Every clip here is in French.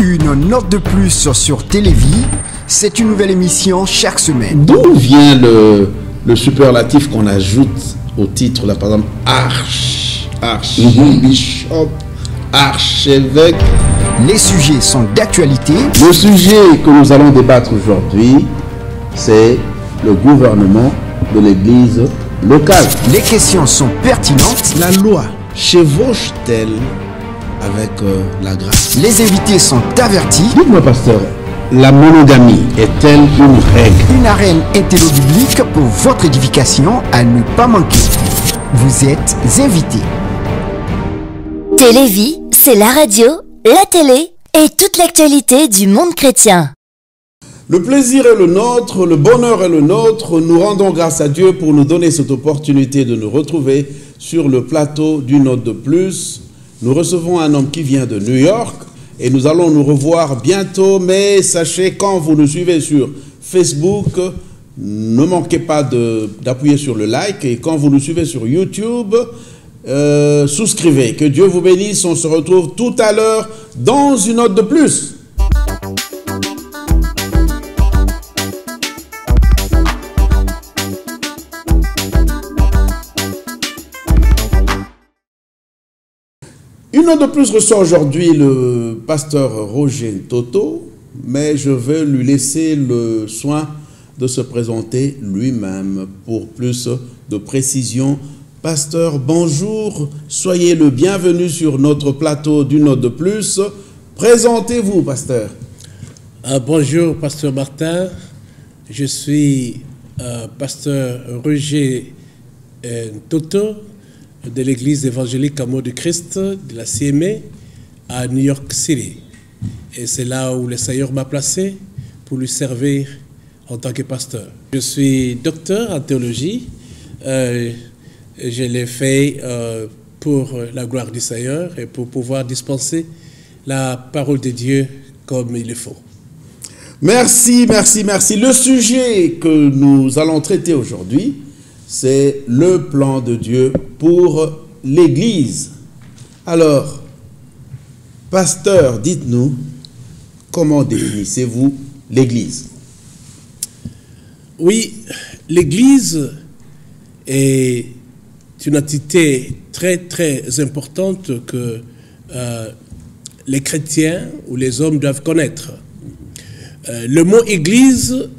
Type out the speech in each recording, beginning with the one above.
Une note de plus sur Télévie, c'est une nouvelle émission chaque semaine. D'où vient le superlatif qu'on ajoute au titre, là, par exemple, archbishop, archevêque? Les sujets sont d'actualité. Le sujet que nous allons débattre aujourd'hui, c'est le gouvernement de l'église locale. Les questions sont pertinentes. La loi chevauche-t-elle avec la grâce? Les invités sont avertis. Dites-moi, pasteur, la monogamie est-elle une règle? Une arène intello-biblique pour votre édification à ne pas manquer. Vous êtes invités. Télévie, c'est la radio, la télé et toute l'actualité du monde chrétien. Le plaisir est le nôtre, le bonheur est le nôtre. Nous rendons grâce à Dieu pour nous donner cette opportunité de nous retrouver sur le plateau d'une note de plus. Nous recevons un homme qui vient de New York et nous allons nous revoir bientôt. Mais sachez, quand vous nous suivez sur Facebook, ne manquez pas d'appuyer sur le like. Et quand vous nous suivez sur YouTube, souscrivez. Que Dieu vous bénisse. On se retrouve tout à l'heure dans une note de plus. Une note de plus reçoit aujourd'hui le pasteur Roger Toto, mais je vais lui laisser le soin de se présenter lui-même pour plus de précision. Pasteur, bonjour, soyez le bienvenu sur notre plateau d'une note de plus. Présentez-vous, pasteur. Bonjour, pasteur Martin. Je suis pasteur Roger Toto de l'église évangélique Amour du Christ de la CMA à New York City. Et c'est là où le Seigneur m'a placé pour lui servir en tant que pasteur. Je suis docteur en théologie. Je l'ai fait pour la gloire du Seigneur et pour pouvoir dispenser la parole de Dieu comme il le faut. Merci, merci, merci. Le sujet que nous allons traiter aujourd'hui, c'est le plan de Dieu pour l'Église. Alors, pasteur, dites-nous, comment définissez-vous l'Église? Oui, l'Église est une entité très, très importante que les chrétiens ou les hommes doivent connaître. Le mot Église,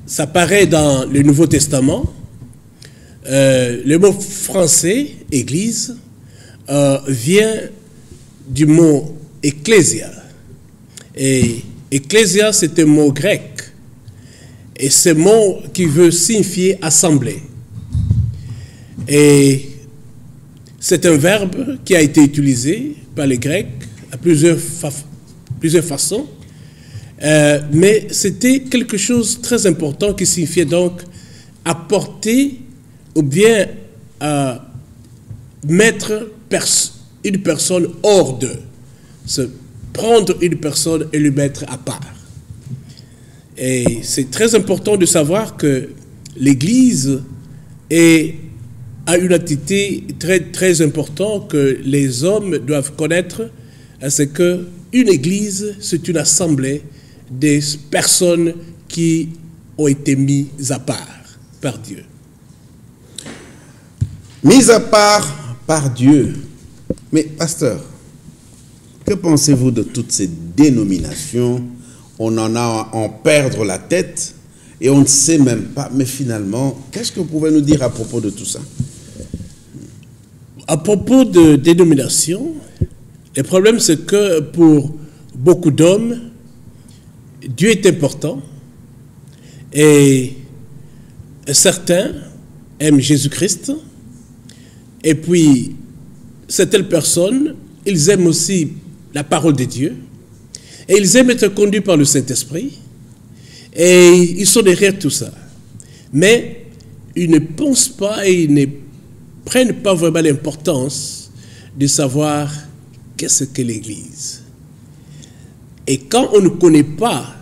ça paraît dans le Nouveau Testament. Le mot français, église, vient du mot ecclésia. Et ecclésia, c'est un mot grec. Et ce mot qui veut signifier assemblée. Et c'est un verbe qui a été utilisé par les Grecs à plusieurs façons. Mais c'était quelque chose de très important qui signifiait donc apporter ou bien mettre une personne hors d'eux, se prendre une personne et lui mettre à part. Et c'est très important de savoir que l'Église a une entité très, très importante que les hommes doivent connaître, c'est qu'une Église, c'est une assemblée des personnes qui ont été mises à part par Dieu. Mis à part par Dieu. Mais, pasteur, que pensez-vous de toutes ces dénominations? On en a à en perdre la tête et on ne sait même pas. Mais finalement, qu'est-ce que vous pouvez nous dire à propos de tout ça? À propos de dénomination, le problème c'est que pour beaucoup d'hommes, Dieu est important et certains aiment Jésus-Christ. Et puis, certaines personnes, ils aiment aussi la parole de Dieu. Et ils aiment être conduits par le Saint-Esprit. Et ils sont derrière tout ça. Mais ils ne pensent pas et ils ne prennent pas vraiment l'importance de savoir qu'est-ce que l'Église. Et quand on ne connaît pas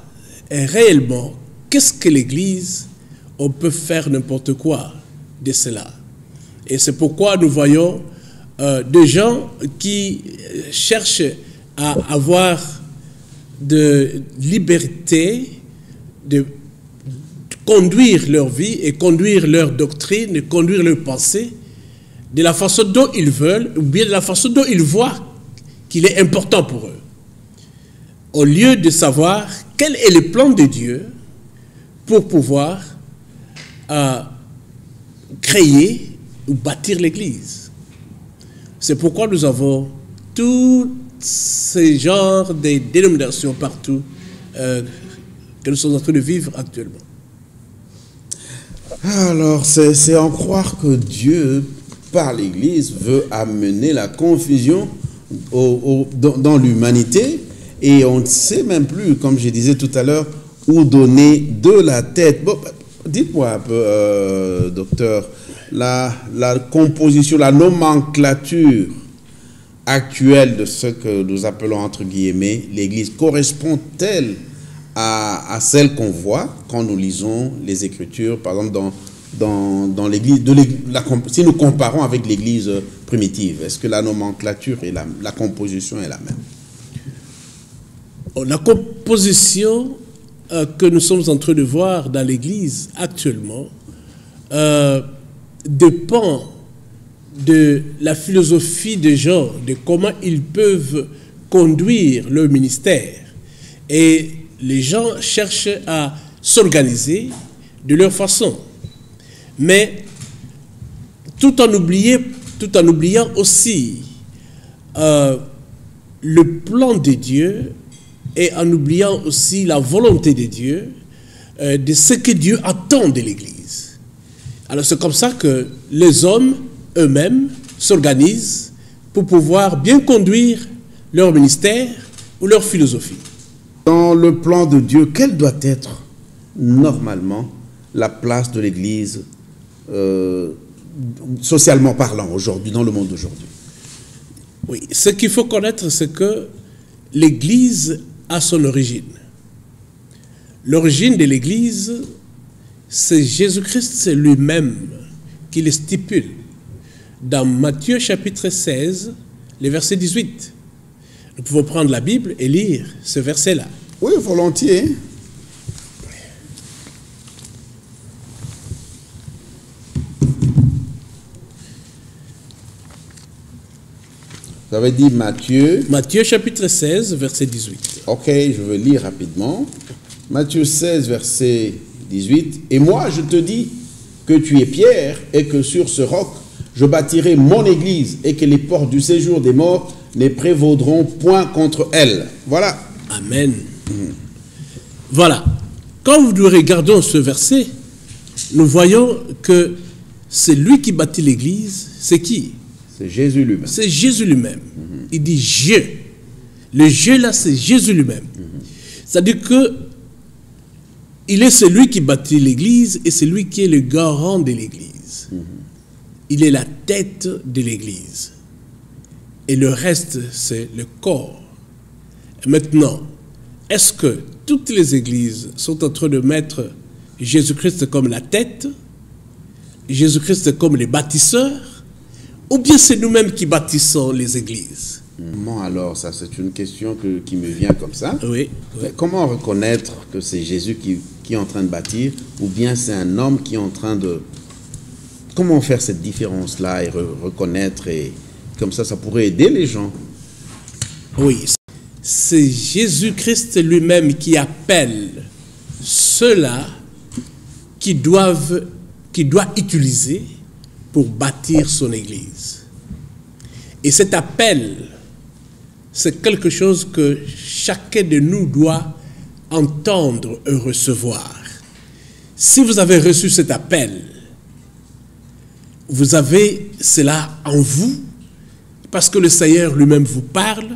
réellement qu'est-ce que l'Église, on peut faire n'importe quoi de cela. Et c'est pourquoi nous voyons des gens qui cherchent à avoir de liberté de conduire leur vie et conduire leur doctrine, et conduire leur pensée de la façon dont ils veulent ou bien de la façon dont ils voient qu'il est important pour eux. Au lieu de savoir quel est le plan de Dieu pour pouvoir créer ou bâtir l'Église. C'est pourquoi nous avons tous ces genres de dénominations partout que nous sommes en train de vivre actuellement. Alors, c'est en croire que Dieu, par l'Église, veut amener la confusion dans l'humanité, et on ne sait même plus, comme je disais tout à l'heure, où donner de la tête. Bon, dites-moi un peu, docteur, la composition, la nomenclature actuelle de ce que nous appelons entre guillemets l'Église correspond-elle à celle qu'on voit quand nous lisons les Écritures, par exemple dans l'Église, si nous comparons avec l'Église primitive, est-ce que la nomenclature et la composition est la même? La composition que nous sommes en train de voir dans l'Église actuellement dépend de la philosophie des gens, de comment ils peuvent conduire leur ministère. Et les gens cherchent à s'organiser de leur façon. Mais tout en oubliant aussi le plan de Dieu et en oubliant aussi la volonté de Dieu, de ce que Dieu attend de l'Église. Alors c'est comme ça que les hommes eux-mêmes s'organisent pour pouvoir bien conduire leur ministère ou leur philosophie. Dans le plan de Dieu, quelle doit être normalement la place de l'Église socialement parlant aujourd'hui, dans le monde d'aujourd'hui? Oui, ce qu'il faut connaître, c'est que l'Église a son origine. L'origine de l'Église, c'est Jésus-Christ lui-même qui le stipule dans Matthieu chapitre 16, le verset 18. Nous pouvons prendre la Bible et lire ce verset-là. Oui, volontiers. Vous avez dit Matthieu. Matthieu chapitre 16, verset 18. Ok, je vais lire rapidement. Matthieu 16, verset 18. Et moi, je te dis que tu es Pierre et que sur ce roc, je bâtirai mon église et que les portes du séjour des morts ne prévaudront point contre elle. Voilà. Amen. Voilà. Quand nous regardons ce verset, nous voyons que c'est lui qui bâtit l'église. C'est qui? C'est Jésus lui-même. C'est Jésus lui-même. Il dit je. Le je là, c'est Jésus lui-même. C'est-à-dire que il est celui qui bâtit l'église et c'est lui qui est le garant de l'église. Il est la tête de l'église. Et le reste, c'est le corps. Et maintenant, est-ce que toutes les églises sont en train de mettre Jésus-Christ comme la tête, Jésus-Christ comme les bâtisseurs, ou bien c'est nous-mêmes qui bâtissons les églises? Comment alors, ça c'est une question qui me vient comme ça. Oui. Mais comment reconnaître que c'est Jésus qui est en train de bâtir, ou bien c'est un homme qui est en train de... Comment faire cette différence-là et reconnaître, et comme ça pourrait aider les gens? Oui, c'est Jésus-Christ lui-même qui appelle ceux-là qui doit utiliser pour bâtir son église. Et cet appel, c'est quelque chose que chacun de nous doit entendre et recevoir. Si vous avez reçu cet appel, vous avez cela en vous, parce que le Seigneur lui-même vous parle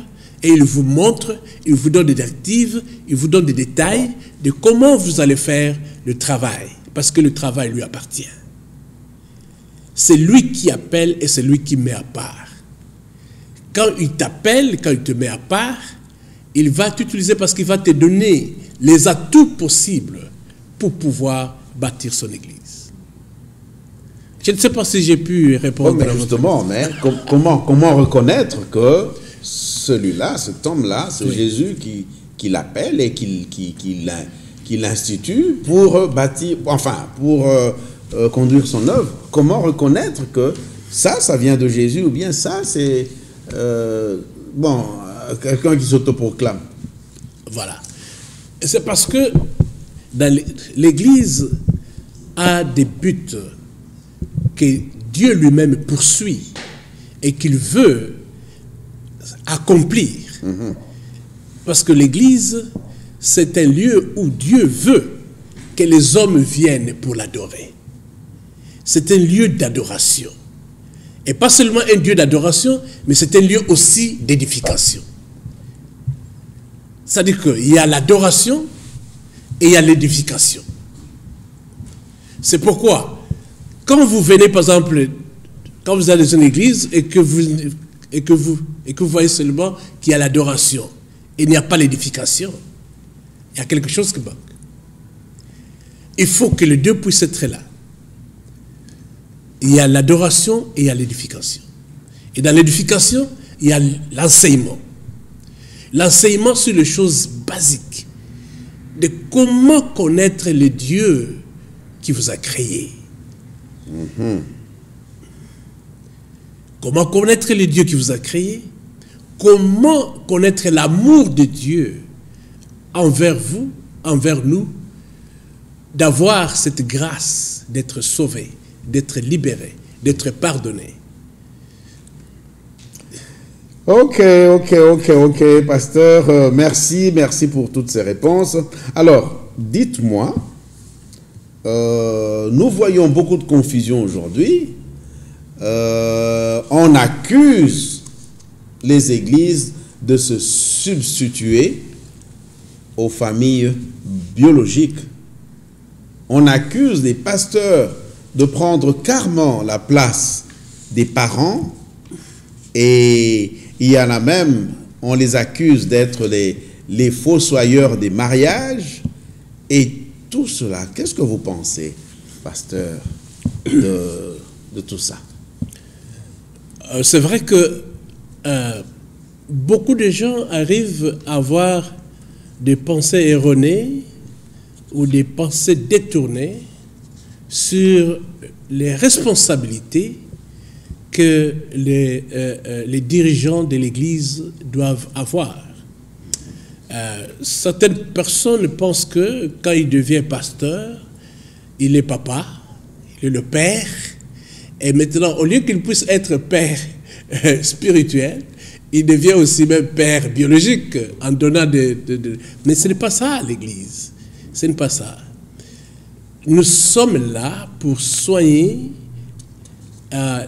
et il vous montre, il vous donne des directives, il vous donne des détails de comment vous allez faire le travail, parce que le travail lui appartient. C'est lui qui appelle et c'est lui qui met à part. Quand il t'appelle, quand il te met à part, il va t'utiliser parce qu'il va te donner les atouts possibles pour pouvoir bâtir son église. Je ne sais pas si j'ai pu répondre. Mais justement, mais comment reconnaître que celui-là, cet homme-là, c'est Jésus qui l'appelle et qui l'institue pour bâtir, enfin, pour conduire son œuvre. Comment reconnaître que ça vient de Jésus, ou bien ça, c'est quelqu'un qui s'autoproclame? Voilà. Et c'est parce que l'Église a des buts que Dieu lui-même poursuit et qu'il veut accomplir. Parce que l'Église, c'est un lieu où Dieu veut que les hommes viennent pour l'adorer. C'est un lieu d'adoration. Et pas seulement un lieu d'adoration, mais c'est un lieu aussi d'édification. C'est-à-dire qu'il y a l'adoration et il y a l'édification. C'est pourquoi, quand vous venez, par exemple, quand vous allez dans une église et que vous voyez seulement qu'il y a l'adoration et il n'y a pas l'édification, il y a quelque chose qui manque. Il faut que les deux puissent être là. Il y a l'adoration et il y a l'édification. Et dans l'édification, il y a l'enseignement. L'enseignement sur les choses basiques de comment connaître le Dieu qui vous a créé. Comment connaître le Dieu qui vous a créé? Comment connaître l'amour de Dieu envers vous, envers nous, d'avoir cette grâce d'être sauvé, d'être libéré, d'être pardonné. Ok, pasteur, merci pour toutes ces réponses. Alors, dites-moi, nous voyons beaucoup de confusion aujourd'hui. On accuse les églises de se substituer aux familles biologiques. On accuse les pasteurs de prendre carrément la place des parents, et il y en a même, on les accuse d'être les fossoyeurs des mariages, et tout cela. Qu'est-ce que vous pensez, pasteur, de tout ça? C'est vrai que beaucoup de gens arrivent à avoir des pensées erronées ou des pensées détournées sur les responsabilités que les dirigeants de l'Église doivent avoir. Certaines personnes pensent que quand il devient pasteur, il est papa, il est le père, et maintenant, au lieu qu'il puisse être père spirituel, il devient aussi même père biologique en donnant Mais ce n'est pas ça, l'Église. Ce n'est pas ça. Nous sommes là pour soigner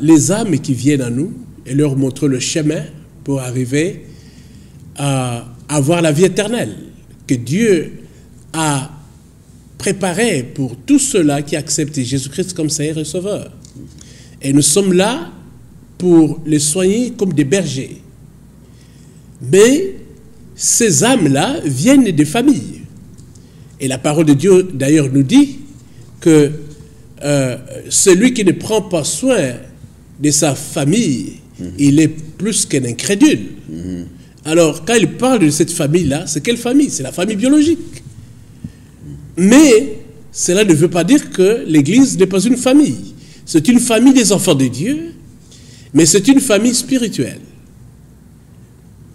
les âmes qui viennent à nous et leur montrer le chemin pour arriver à avoir la vie éternelle que Dieu a préparée pour tous ceux-là qui acceptent Jésus-Christ comme Seigneur et Sauveur. Et nous sommes là pour les soigner comme des bergers. Mais ces âmes-là viennent des familles. Et la parole de Dieu, d'ailleurs, nous dit que celui qui ne prend pas soin de sa famille, il est plus qu'un incrédule. Alors, quand il parle de cette famille-là, c'est quelle famille? C'est la famille biologique. Mais cela ne veut pas dire que l'Église n'est pas une famille. C'est une famille des enfants de Dieu, mais c'est une famille spirituelle.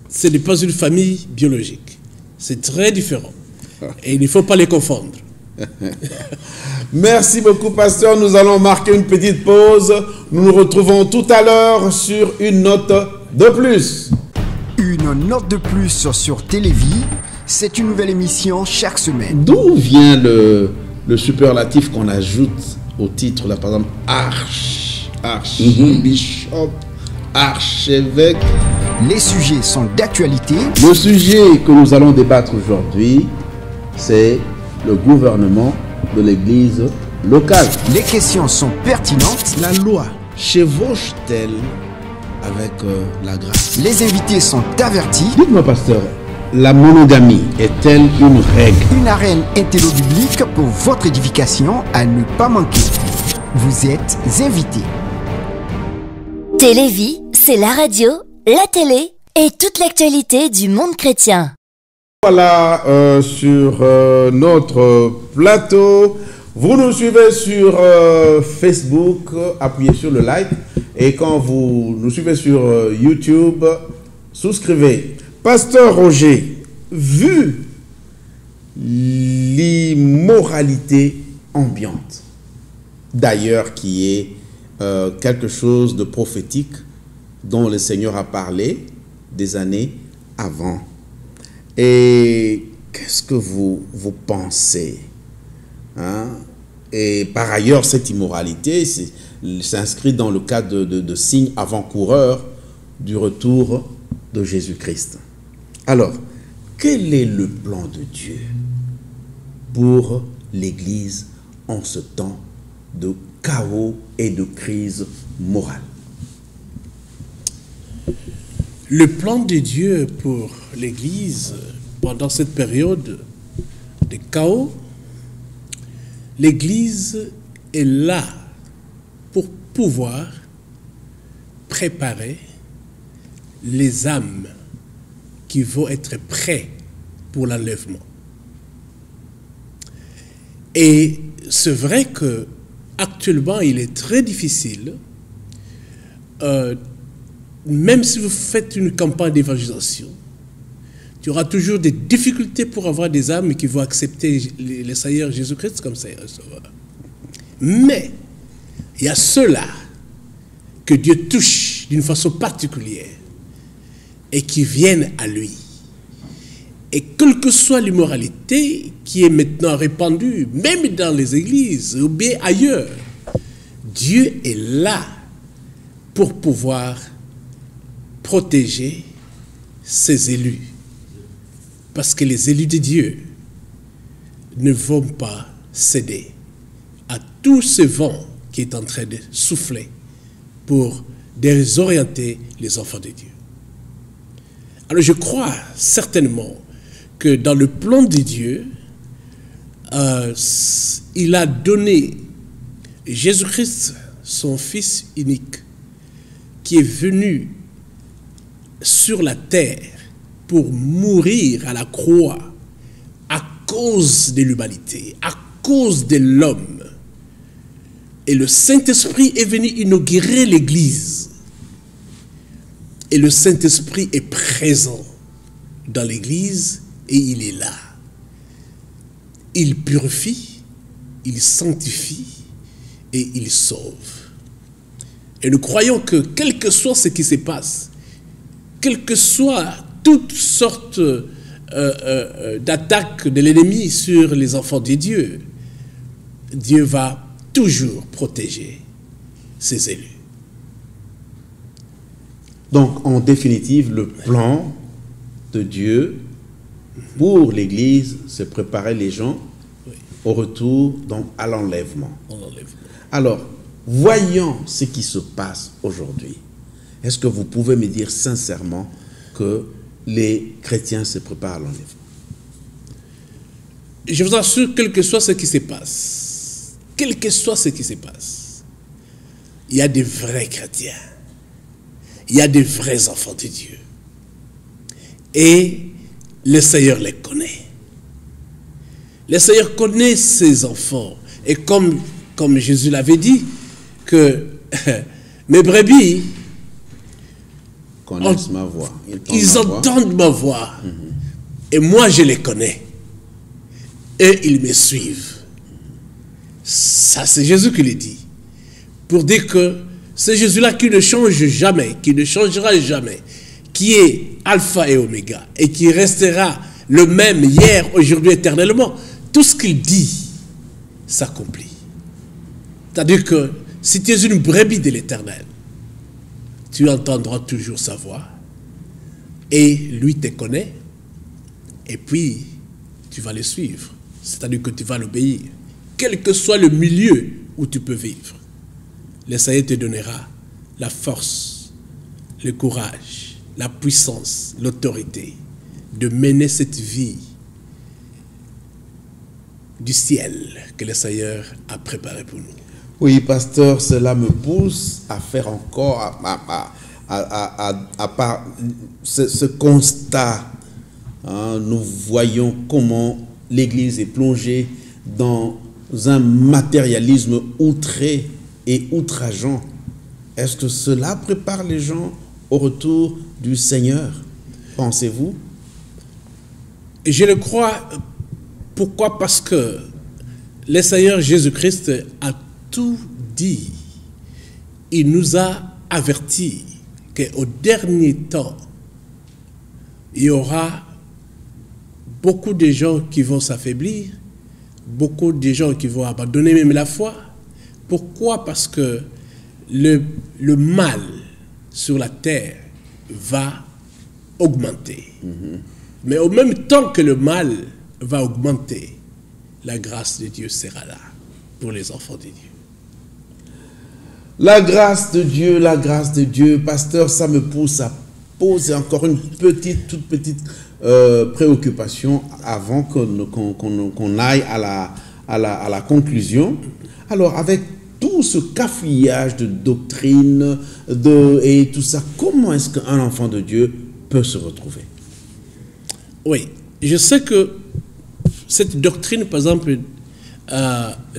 Ce n'est pas une famille biologique. C'est très différent. Et il ne faut pas les confondre. Merci beaucoup, pasteur. Nous allons marquer une petite pause. Nous nous retrouvons tout à l'heure sur une note de plus. Une note de plus sur Télévie, c'est une nouvelle émission chaque semaine. D'où vient le superlatif qu'on ajoute au titre, là, par exemple, archbishop, archevêque? Les sujets sont d'actualité. Le sujet que nous allons débattre aujourd'hui, c'est le gouvernement de l'Église locale. Les questions sont pertinentes. La loi chevauche-t-elle avec la grâce? Les invités sont avertis. Dites-moi, pasteur, la monogamie est-elle une règle? Une arène intello-biblique pour votre édification à ne pas manquer. Vous êtes invités. Télévie, c'est la radio, la télé et toute l'actualité du monde chrétien. Voilà sur notre plateau. Vous nous suivez sur Facebook, appuyez sur le like. Et quand vous nous suivez sur YouTube, souscrivez. Pasteur Roger, vu l'immoralité ambiante, d'ailleurs qui est quelque chose de prophétique dont le Seigneur a parlé des années avant. Et qu'est-ce que vous pensez, hein? Et par ailleurs, cette immoralité s'inscrit dans le cadre de signes avant-coureurs du retour de Jésus-Christ. Alors, quel est le plan de Dieu pour l'Église en ce temps de chaos et de crise morale? Le plan de Dieu pour l'Église pendant cette période de chaos, l'Église est là pour pouvoir préparer les âmes qui vont être prêts pour l'enlèvement. Et c'est vrai que actuellement, il est très difficile, même si vous faites une campagne d'évangélisation, tu auras toujours des difficultés pour avoir des âmes qui vont accepter le Seigneur Jésus-Christ comme Seigneur et Sauveur. Mais il y a ceux-là que Dieu touche d'une façon particulière et qui viennent à lui. Et quelle que soit l'immoralité qui est maintenant répandue, même dans les églises ou bien ailleurs, Dieu est là pour pouvoir protéger ses élus. Parce que les élus de Dieu ne vont pas céder à tout ce vent qui est en train de souffler pour désorienter les enfants de Dieu. Alors je crois certainement que dans le plan de Dieu, il a donné Jésus-Christ, son Fils unique, qui est venu sur la terre pour mourir à la croix à cause de l'humanité, à cause de l'homme. Et le Saint-Esprit est venu inaugurer l'Église. Et le Saint-Esprit est présent dans l'Église et il est là. Il purifie, il sanctifie et il sauve. Et nous croyons que quel que soit ce qui se passe, quelle que soit toutes sortes d'attaques de l'ennemi sur les enfants de Dieu, Dieu va toujours protéger ses élus. Donc, en définitive, le plan de Dieu pour l'Église, c'est préparer les gens au retour, donc à l'enlèvement. Alors, voyant ce qui se passe aujourd'hui, est-ce que vous pouvez me dire sincèrement que les chrétiens se préparent à l'enlèvement? Je vous assure, quel que soit ce qui se passe, quel que soit ce qui se passe, il y a des vrais chrétiens, il y a des vrais enfants de Dieu. Et le Seigneur les connaît. Le Seigneur connaît ses enfants. Et comme Jésus l'avait dit, que mes brebis connaissent ma voix. Ils entendent ma voix. Et moi, je les connais. Et ils me suivent. Ça, c'est Jésus qui le dit. Pour dire que c'est Jésus-là qui ne change jamais, qui ne changera jamais, qui est Alpha et Oméga, et qui restera le même hier, aujourd'hui, éternellement. Tout ce qu'il dit s'accomplit. C'est-à-dire que si tu es une brebis de l'Éternel, tu entendras toujours sa voix, et lui te connaît, et puis tu vas le suivre. C'est-à-dire que tu vas l'obéir, quel que soit le milieu où tu peux vivre. Le Seigneur te donnera la force, le courage, la puissance, l'autorité de mener cette vie du ciel que le Seigneur a préparé pour nous. Oui, pasteur, cela me pousse à faire encore, ce constat, hein, nous voyons comment l'Église est plongée dans un matérialisme outré et outrageant. Est-ce que cela prépare les gens au retour du Seigneur, pensez-vous? Je le crois. Pourquoi? Parce que le Seigneur Jésus-Christ a tout dit. Il nous a avertis qu'au dernier temps, il y aura beaucoup de gens qui vont s'affaiblir, beaucoup de gens qui vont abandonner même la foi. Pourquoi? Parce que le mal sur la terre va augmenter. Mais au même temps que le mal va augmenter, la grâce de Dieu sera là pour les enfants de Dieu. La grâce de Dieu, pasteur, ça me pousse à poser encore une toute petite préoccupation avant qu'on aille à la conclusion. Alors, avec tout ce cafouillage de doctrine et tout ça, comment est-ce qu'un enfant de Dieu peut se retrouver? Oui, je sais que cette doctrine, par exemple,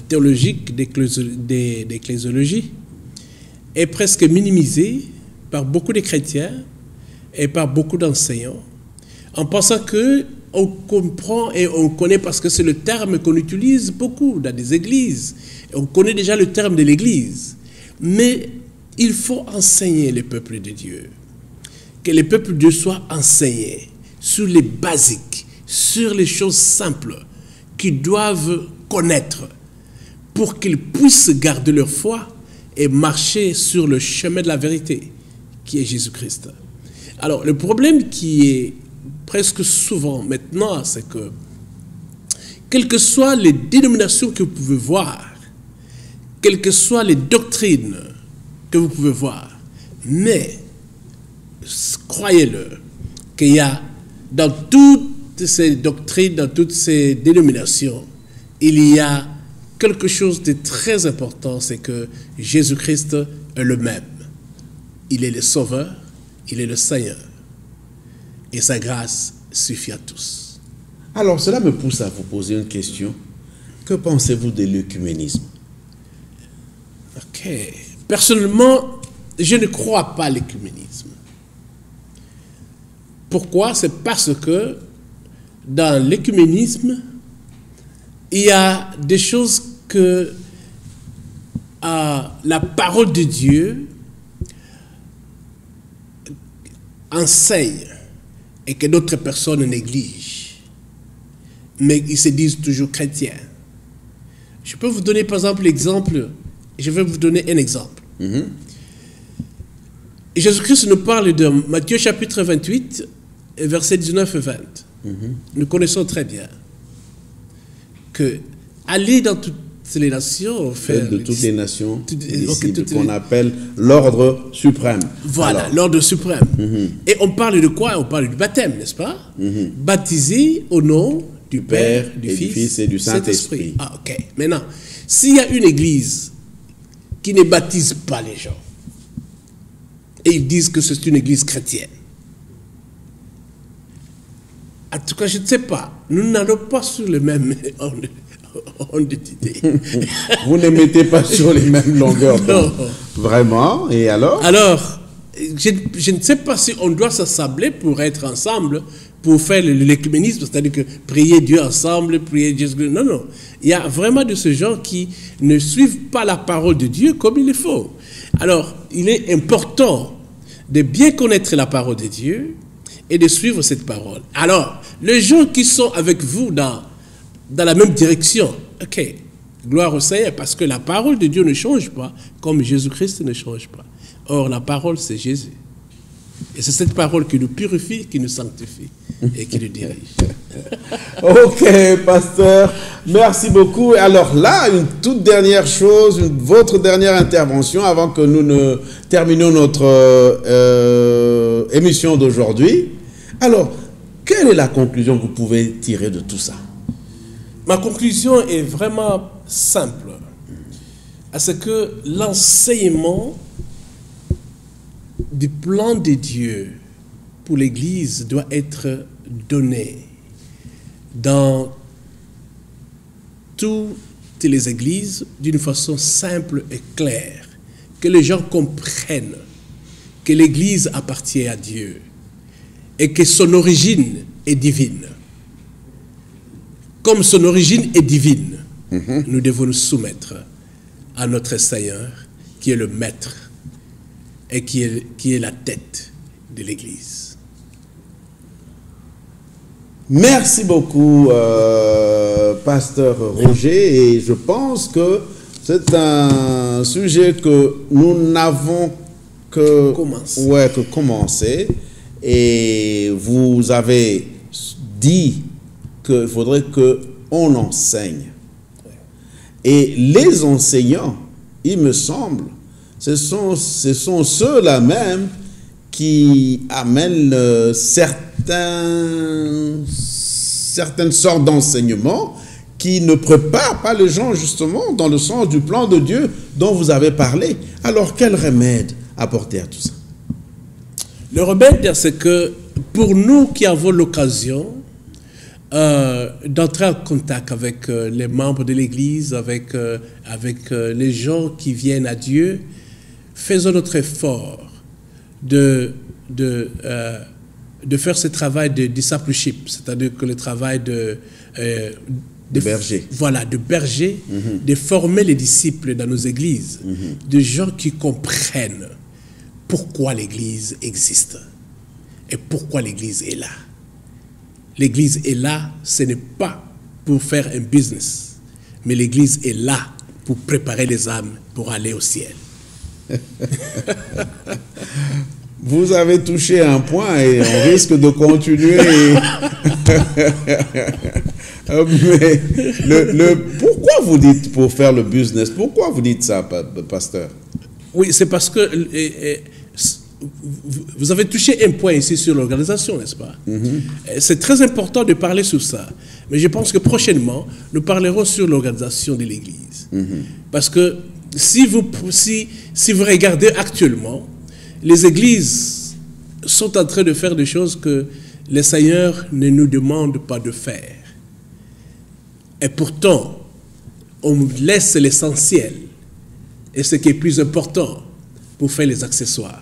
théologique d'ecclésiologie, est presque minimisée par beaucoup de chrétiens et par beaucoup d'enseignants, en pensant qu'on comprend et on connaît, parce que c'est le terme qu'on utilise beaucoup dans des églises. On connaît déjà le terme de l'église. Mais il faut enseigner le peuple de Dieu. Que le peuple de Dieu soit enseigné sur les basiques, sur les choses simples qu'ils doivent connaître pour qu'ils puissent garder leur foi et marcher sur le chemin de la vérité, qui est Jésus-Christ. Alors, le problème qui est presque souvent maintenant, c'est que, quelles que soient les dénominations que vous pouvez voir, quelles que soient les doctrines que vous pouvez voir, mais, croyez-le, qu'il y a dans toutes ces doctrines, dans toutes ces dénominations, il y a quelque chose de très important, c'est que Jésus-Christ est le même. Il est le Sauveur, il est le Seigneur. Et sa grâce suffit à tous. Alors, cela me pousse à vous poser une question. Que pensez-vous de l'œcuménisme? Ok. Personnellement, je ne crois pas à l'œcuménisme. Pourquoi? C'est parce que dans l'œcuménisme, il y a des choses que la parole de Dieu enseigne et que d'autres personnes négligent. Mais ils se disent toujours chrétiens. Je peux vous donner par exemple l'exemple, je vais vous donner un exemple. Jésus-Christ nous parle de Matthieu chapitre 28, versets 19 et 20. Nous connaissons très bien que aller dans toutes les nations, faire de toutes les nations, qu'on appelle l'ordre suprême. Voilà, l'ordre suprême. Et on parle de quoi? On parle du baptême, n'est-ce pas? Baptisé au nom du Père, du Fils et du Saint-Esprit. Ah, ok. Maintenant, s'il y a une église qui ne baptise pas les gens, et ils disent que c'est une église chrétienne, en tout cas, je ne sais pas. Nous n'allons pas sur le même onde d'idées. Vous ne mettez pas sur les mêmes longueurs d'onde. Vraiment? Et alors? Alors, je ne sais pas si on doit s'assembler pour être ensemble, pour faire l'écuménisme, c'est-à-dire que prier Dieu ensemble, prier Jésus. Non, non. Il y a vraiment de ces gens qui ne suivent pas la parole de Dieu comme il le faut. Alors, il est important de bien connaître la parole de Dieu et de suivre cette parole. Alors, les gens qui sont avec vous dans la même direction, ok, gloire au Seigneur, parce que la parole de Dieu ne change pas, comme Jésus-Christ ne change pas. Or, la parole, c'est Jésus. Et c'est cette parole qui nous purifie, qui nous sanctifie et qui nous dirige. Ok, pasteur, merci beaucoup. Alors là, une toute dernière chose, votre dernière intervention avant que nous ne terminions notre émission d'aujourd'hui. Alors, quelle est la conclusion que vous pouvez tirer de tout ça? Ma conclusion est vraiment simple. C'est que l'enseignement du plan de Dieu pour l'Église doit être donné dans toutes les églises d'une façon simple et claire, que les gens comprennent que l'Église appartient à Dieu et que son origine est divine. Comme son origine est divine, nous devons nous soumettre à notre Seigneur, qui est le maître et qui est la tête de l'Église. Merci beaucoup, Pasteur Roger, et je pense que c'est un sujet que nous n'avons que commencer. Et vous avez dit qu'il faudrait qu'on enseigne. Et les enseignants, il me semble, ce sont ceux-là même qui amènent certaines sortes d'enseignements qui ne préparent pas les gens justement dans le sens du plan de Dieu dont vous avez parlé. Alors quel remède apporter à tout ça? Le remède, c'est que pour nous qui avons l'occasion d'entrer en contact avec les membres de l'Église, avec les gens qui viennent à Dieu, faisons notre effort de faire ce travail de discipleship, c'est-à-dire que le travail de berger. Voilà, de berger, de former les disciples dans nos églises, de gens qui comprennent pourquoi l'Église existe et pourquoi l'Église est là. L'Église est là, ce n'est pas pour faire un business, mais l'Église est là pour préparer les âmes pour aller au ciel. Vous avez touché un point et on risque de continuer. Mais pourquoi vous dites pour faire le business? Pourquoi vous dites ça, pasteur? Oui, c'est parce que vous avez touché un point ici sur l'organisation, n'est-ce pas? C'est très important de parler sur ça. Mais je pense que prochainement, nous parlerons sur l'organisation de l'Église. Parce que si vous regardez actuellement, les églises sont en train de faire des choses que le Seigneur ne nous demande pas de faire. Et pourtant, on laisse l'essentiel et ce qui est plus important pour faire les accessoires.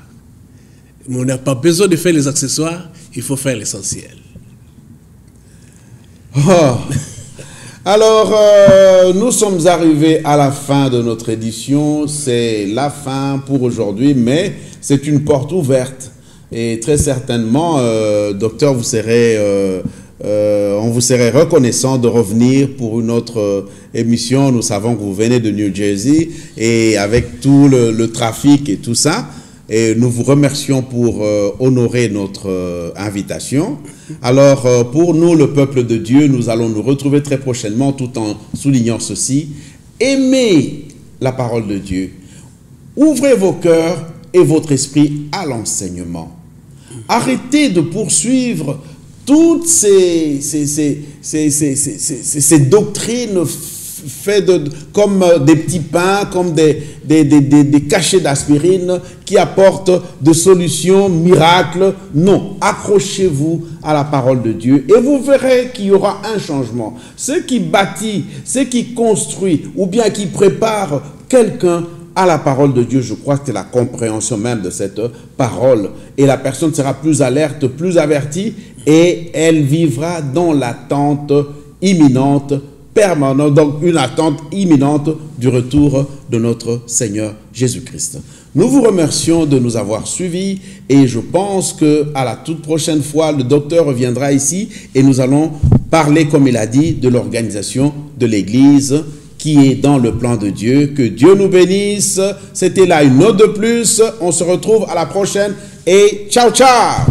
Mais on n'a pas besoin de faire les accessoires, il faut faire l'essentiel. Oh. Alors, nous sommes arrivés à la fin de notre édition. C'est la fin pour aujourd'hui, mais c'est une porte ouverte. Et très certainement, docteur, on vous serait reconnaissant de revenir pour une autre émission. Nous savons que vous venez de New Jersey et avec tout le trafic et tout ça. Et nous vous remercions pour honorer notre invitation. Alors, pour nous, le peuple de Dieu, nous allons nous retrouver très prochainement tout en soulignant ceci. Aimez la parole de Dieu. Ouvrez vos cœurs et votre esprit à l'enseignement. Arrêtez de poursuivre toutes ces doctrines faites comme des petits pains, comme des cachets d'aspirine qui apportent des solutions miracles. Non, accrochez-vous à la parole de Dieu et vous verrez qu'il y aura un changement. Ce qui bâtit, ce qui construit ou bien qui prépare quelqu'un à la parole de Dieu, je crois que c'est la compréhension même de cette parole. Et la personne sera plus alerte, plus avertie, et elle vivra dans l'attente imminente, permanente, donc une attente imminente du retour de notre Seigneur Jésus-Christ. Nous vous remercions de nous avoir suivis, et je pense qu'à la toute prochaine fois, le docteur reviendra ici, et nous allons parler, comme il a dit, de l'organisation de l'Église, qui est dans le plan de Dieu. Que Dieu nous bénisse. C'était là une note de plus. On se retrouve à la prochaine et ciao, ciao!